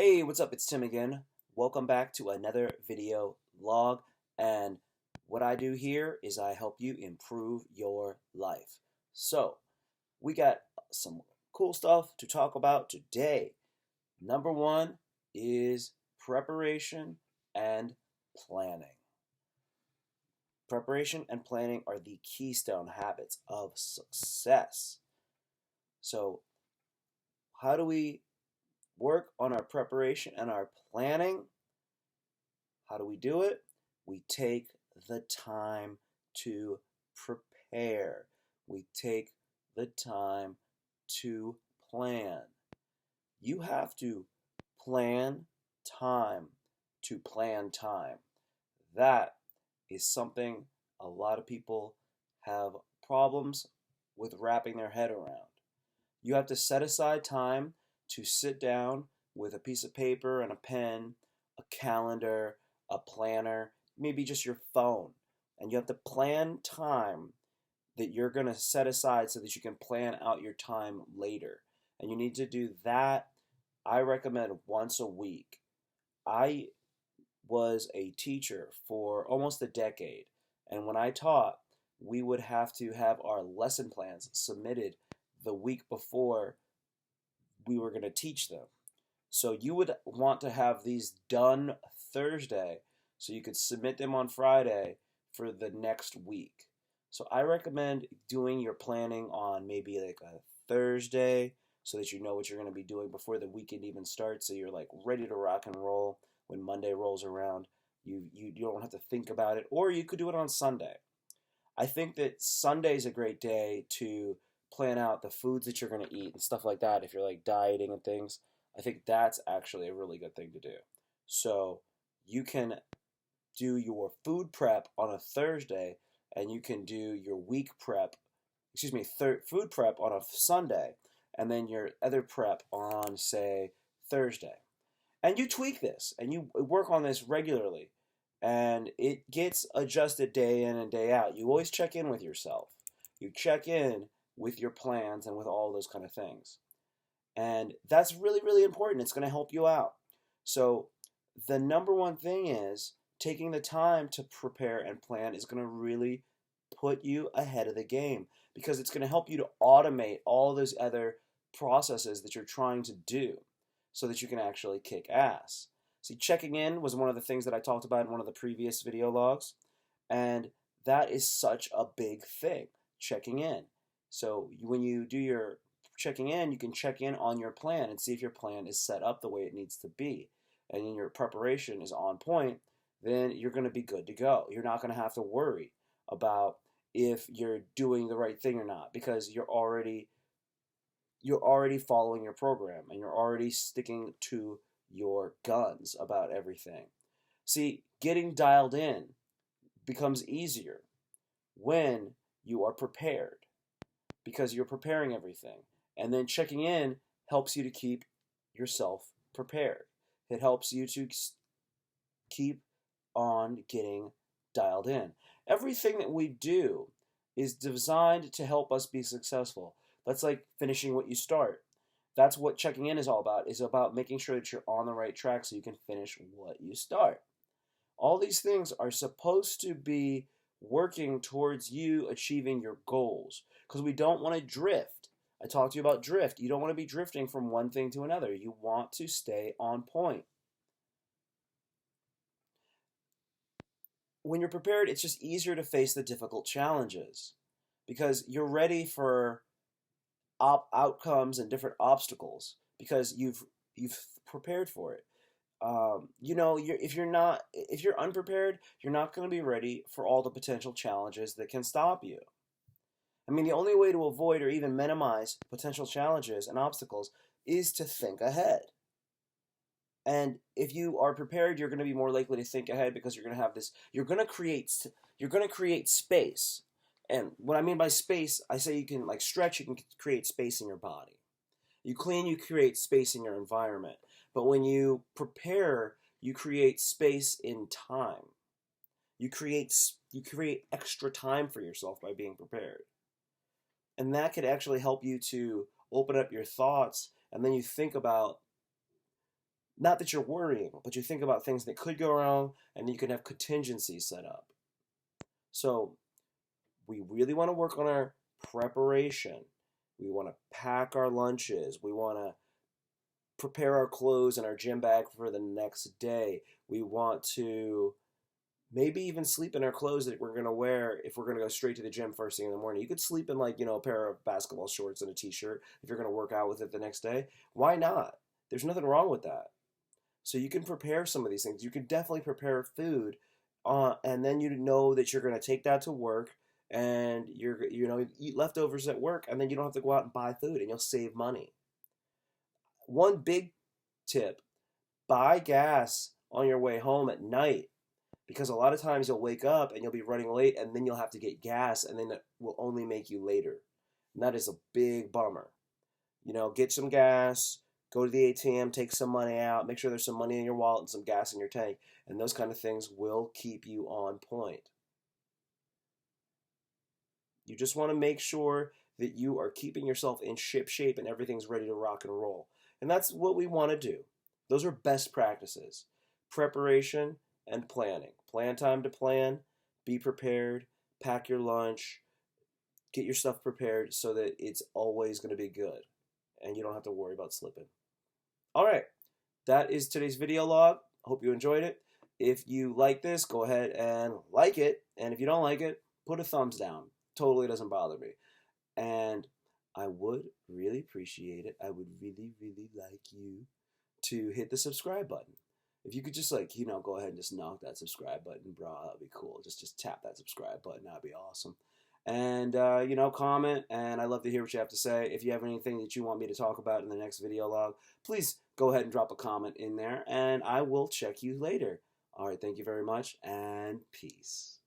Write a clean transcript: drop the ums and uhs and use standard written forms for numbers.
Hey, what's up? It's Tim again. Welcome back to another video log. And what I do here is I help you improve your life. So, we got some cool stuff to talk about today. Number one is preparation and planning. Preparation and planning are the keystone habits of success. So, how do we work on our preparation and our planning? How do we do it? We take the time to prepare. We take the time to plan. You have to plan time to plan time. That is something a lot of people have problems with wrapping their head around. You have to set aside time to sit down with a piece of paper and a pen, a calendar, a planner, maybe just your phone. And you have to plan time that you're going to set aside so that you can plan out your time later. And you need to do that, I recommend, once a week. I was a teacher for almost a decade. And when I taught, we would have to have our lesson plans submitted the week before we were going to teach them. So you would want to have these done Thursday so you could submit them on Friday for the next week. So I recommend doing your planning on maybe like a Thursday so that you know what you're going to be doing before the weekend even starts, so you're like ready to rock and roll when Monday rolls around. You don't have to think about it, or you could do it on Sunday. I think that Sunday is a great day to plan out the foods that you're going to eat and stuff like that. If you're like dieting and things, I think that's actually a really good thing to do. So you can do your food prep on a Thursday, and you can do your food prep on a Sunday, and then your other prep on, say, Thursday. And you tweak this and you work on this regularly, and it gets adjusted day in and day out. You always check in with yourself. You check in with your plans and with all those kind of things. And that's really, really important. It's going to help you out. So the number one thing is taking the time to prepare and plan is going to really put you ahead of the game, because it's going to help you to automate all those other processes that you're trying to do so that you can actually kick ass. See, checking in was one of the things that I talked about in one of the previous video logs, and that is such a big thing, checking in. So when you do your checking in, you can check in on your plan and see if your plan is set up the way it needs to be, and your preparation is on point. Then you're going to be good to go. You're not going to have to worry about if you're doing the right thing or not, because you're already following your program and you're already sticking to your guns about everything. See, getting dialed in becomes easier when you are prepared, because you're preparing everything. And then checking in helps you to keep yourself prepared. It helps you to keep on getting dialed in. Everything that we do is designed to help us be successful. That's like finishing what you start. That's what checking in is all about, is about making sure that you're on the right track so you can finish what you start. All these things are supposed to be working towards you achieving your goals, because we don't want to drift. I talked to you about drift. You don't want to be drifting from one thing to another. You want to stay on point. When you're prepared, it's just easier to face the difficult challenges because you're ready for outcomes and different obstacles, because you've prepared for it. If you're unprepared, you're not going to be ready for all the potential challenges that can stop you. I mean, the only way to avoid or even minimize potential challenges and obstacles is to think ahead. And if you are prepared, you're going to be more likely to think ahead, because you're going to have this. You're going to create space. And what I mean by space, I say you can like stretch. You can create space in your body. You clean. You create space in your environment. But when you prepare, you create space in time. You create extra time for yourself by being prepared. And that could actually help you to open up your thoughts, and then you think about Not that you're worrying, but you think about things that could go wrong, and you can have contingencies set up. So we really want to work on our preparation. We want to pack our lunches. We want to prepare our clothes and our gym bag for the next day. We want to maybe even sleep in our clothes that we're going to wear if we're going to go straight to the gym first thing in the morning. You could sleep in, like, a pair of basketball shorts and a t-shirt if you're going to work out with it the next day. Why not? There's nothing wrong with that. So you can prepare some of these things. You can definitely prepare food, and then you know that you're going to take that to work, and eat leftovers at work, and then you don't have to go out and buy food, and you'll save money. One big tip: buy gas on your way home at night, because a lot of times you'll wake up and you'll be running late, and then you'll have to get gas, and then it will only make you later. And that is a big bummer. Get some gas, go to the ATM, take some money out, make sure there's some money in your wallet and some gas in your tank, and those kind of things will keep you on point. You just want to make sure that you are keeping yourself in ship shape and everything's ready to rock and roll. And that's what we want to do. Those are best practices: preparation and planning. Plan time to plan, be prepared, pack your lunch, get your stuff prepared so that it's always going to be good and you don't have to worry about slipping. All right, that is today's video log. Hope you enjoyed it. If you like this, go ahead and like it. And if you don't like it, put a thumbs down. Totally doesn't bother me. And I would really appreciate it. I would really, really like you to hit the subscribe button. If you could just go ahead and just knock that subscribe button, bro, that'd be cool. Just tap that subscribe button. That'd be awesome. And, comment, and I'd love to hear what you have to say. If you have anything that you want me to talk about in the next video log, please go ahead and drop a comment in there, and I will check you later. All right, thank you very much, and peace.